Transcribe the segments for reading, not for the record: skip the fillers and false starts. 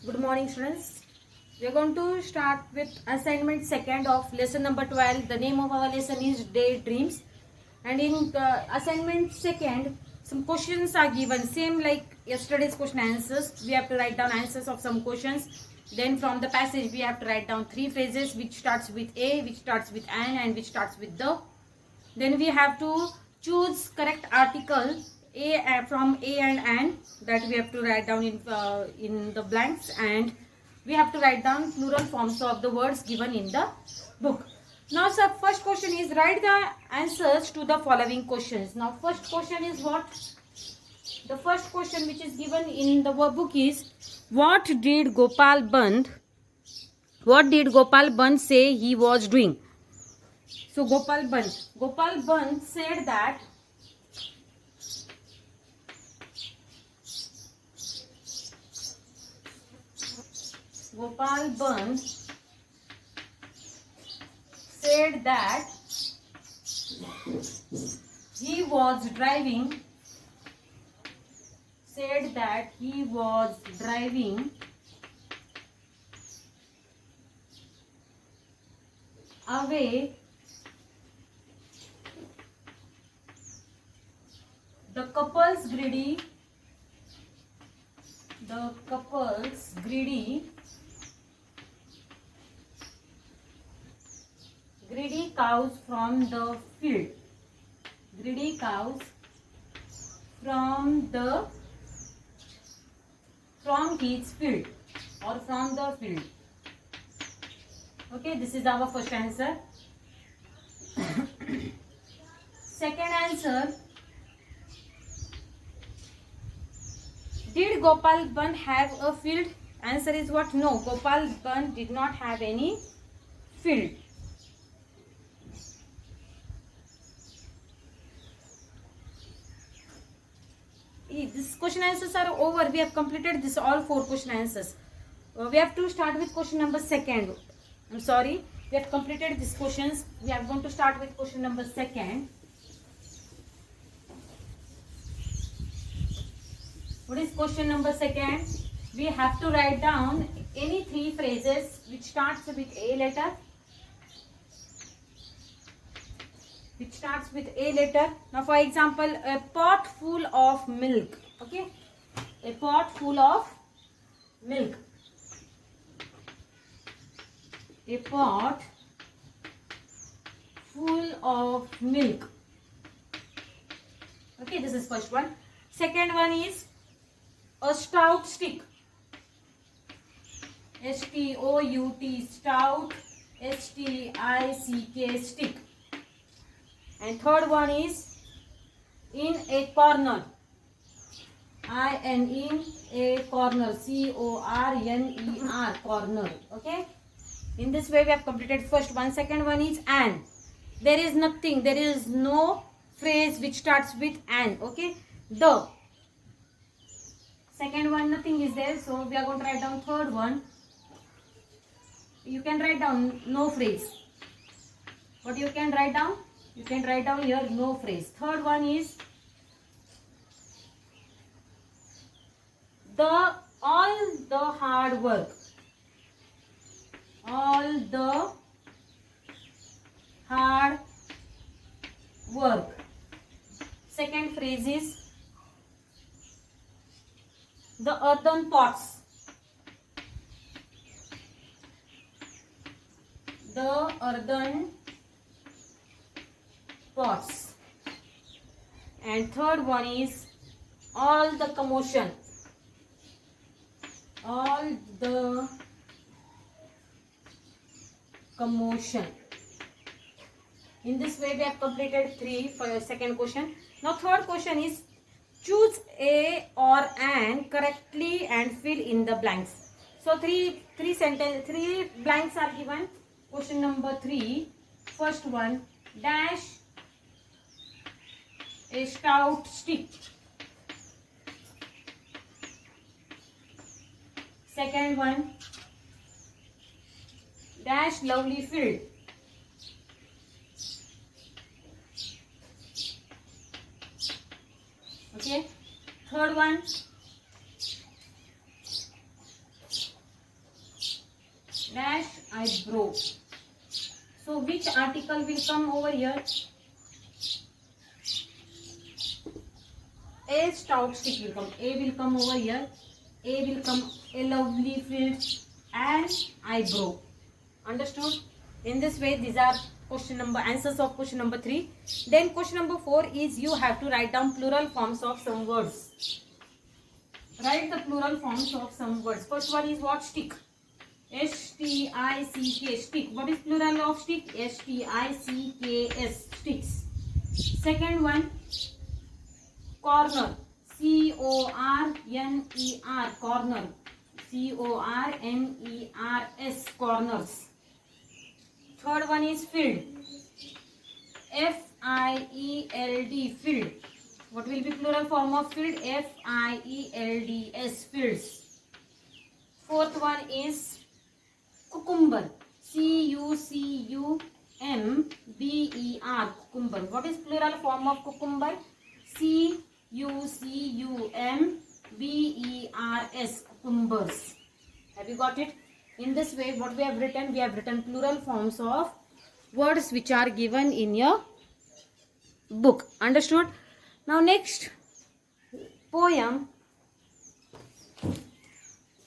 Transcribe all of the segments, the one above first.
Good morning, students. We are going to start with assignment second of lesson number 12. The name of our lesson is Daydreams. And in assignment second, some questions are given. Same like yesterday's question answers. We have to write down answers of some questions. Then from the passage, we have to write down three phrases which starts with A, which starts with an, and which starts with the. Then we have to choose correct article a from A and an, that we have to write down in the blanks, and we have to write down plural forms of the words given in the book. Now sir, first question is write the answers to the following questions. Now first question is what? The first question which is given in the book is what did Gopal Band say he was doing? So Gopal Band said that Gopal Band said that he was driving away the couple's greedy cows from the field. Greedy cows from his field or from the field. Okay, this is our first answer. Second answer, did Gopal Band have a field? Answer is what? No, Gopal Band did not have any field. This question answers are over. We have completed this all four question answers. We have to start with question number second. I'm sorry, we have completed these questions. We are going to start with question number second. What is question number second? We have to write down any three phrases which starts with A letter. Now for example, a pot full of milk. Okay, a pot full of milk. A pot full of milk. Okay, this is first one. Second one is a stout stick. S-T-O-U-T, stout, S-T-I-C-K, stick. And third one is in a corner. in a corner, C-O-R-N-E-R, corner. Okay. In this way we have completed first one. Second one is an. There is nothing. There is no phrase which starts with an. Okay. The. Second one, nothing is there. So we are going to write down third one. You can write down no phrase. What you can write down? You can write down here no phrase. Third one is all the hard work. All the hard work. Second phrase is the earthen pots. The earthen pots. And third one is all the commotion. All the commotion. In this way we have completed three for your second question. Now third question is choose a or an correctly and fill in the blanks. So three blanks are given. Question number 3. First one, dash a stout stick. Second one, dash lovely field. Okay. Third one, dash eyebrow. So which article will come over here? A stout stick will come. A will come over here. A will come a lovely field and eyebrow. Understood? In this way, these are answers of question number 3. Then question number 4 is you have to write down plural forms of some words. Write the plural forms of some words. First one is what? Stick. S-T-I-C-K. Stick. What is plural of stick? S-T-I-C-K-S. Sticks. Second one, corner. C-O-R-N-E-R. Corner. C-O-R-N-E-R-S. Corners. Third one is field. F-I-E-L-D. Field. What will be plural form of field? F-I-E-L-D-S. Fields. Fourth one is cucumber. C-U-C-U-M-B-E-R. Cucumber. What is plural form of cucumber? C-U-C-U-M-B-E-R-S. Cucumbers. Have you got it? In this way, what we have written? We have written plural forms of words which are given in your book. Understood? Now next poem.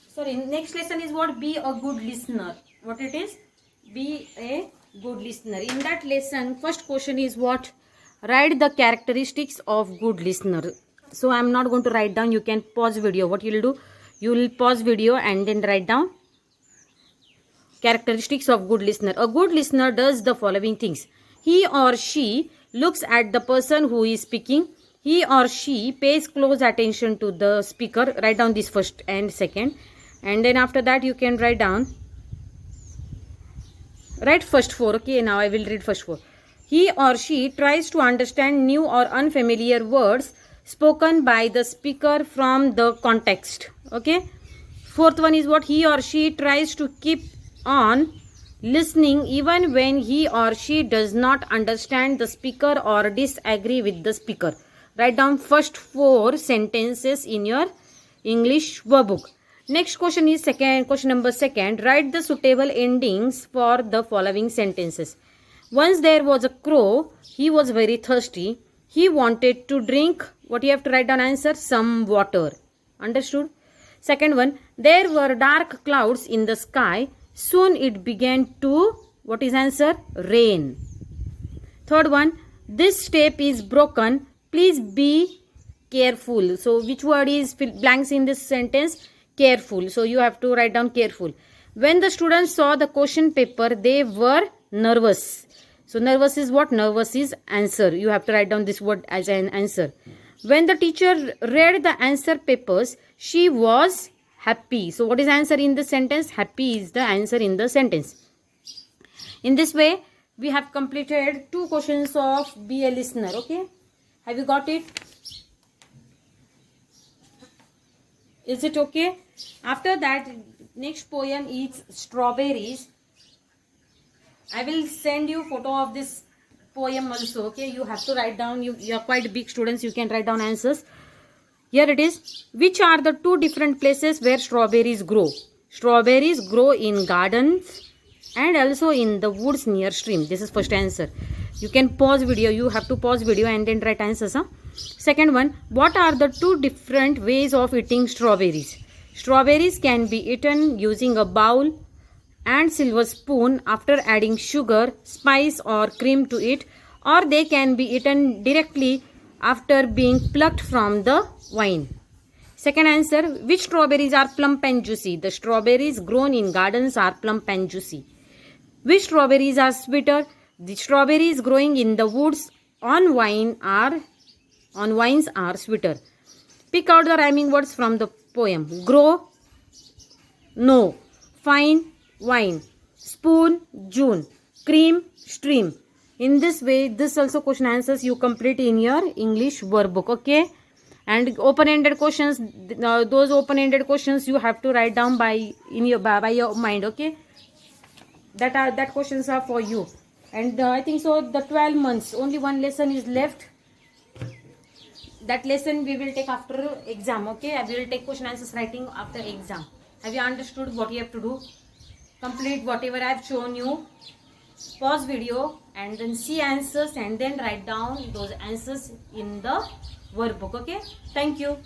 Sorry, next lesson is what? Be a good listener. What it is? Be a good listener. In that lesson, first question is what? Write the characteristics of good listener. So I am not going to write down. You can pause video. What you will do? You will pause video and then write down characteristics of good listener. A good listener does the following things. He or she looks at the person who is speaking. He or she pays close attention to the speaker. Write down this first and second. And then after that you can write down. Write first 4. Okay, now I will read first 4. He or she tries to understand new or unfamiliar words spoken by the speaker from the context. Okay. Fourth one is what? He or she tries to keep on listening even when he or she does not understand the speaker or disagree with the speaker. Write down first 4 sentences in your English workbook. Next question is question number 2. Write the suitable endings for the following sentences. Once there was a crow. He was very thirsty. He wanted to drink. What you have to write down answer? Some water. Understood? Second one. There were dark clouds in the sky. Soon it began to, what is answer? Rain. Third one, this tape is broken. Please be careful. So which word is blanks in this sentence? Careful. So you have to write down careful. When the students saw the question paper, they were nervous. So nervous is what? Nervous is answer. You have to write down this word as an answer. When the teacher read the answer papers, she was happy. So what is answer in the sentence? Happy is the answer in the sentence. In this way, we have completed 2 questions of be a listener. Okay. Have you got it? Is it okay? After that, next poem is strawberries. I will send you photo of this poem also. Okay. You have to write down. You are quite big students. You can write down answers. Here it is. Which are the 2 different places where strawberries grow? Strawberries grow in gardens and also in the woods near stream. This is first answer. You can pause video. You have to pause video and then write answers. Second one. What are the 2 different ways of eating strawberries? Strawberries can be eaten using a bowl and silver spoon after adding sugar, spice or cream to it, or they can be eaten directly after being plucked from the vine. Second answer, which strawberries are plump and juicy? The strawberries grown in gardens are plump and juicy. Which strawberries are sweeter? The strawberries growing in the woods on vines are sweeter. Pick out the rhyming words from the poem. Grow, no. Fine, wine. Spoon, June. Cream, stream. In this way, this also question answers you complete in your English workbook. Okay. And open-ended questions, those open-ended questions you have to write down by your mind. Okay. That questions are for you. And I think so the 12 months, only one lesson is left. That lesson we will take after exam. Okay. We will take question answers writing after exam. Have you understood what you have to do? complete whatever I have shown you. Pause video and then see answers and then write down those answers in the workbook. Okay, thank you.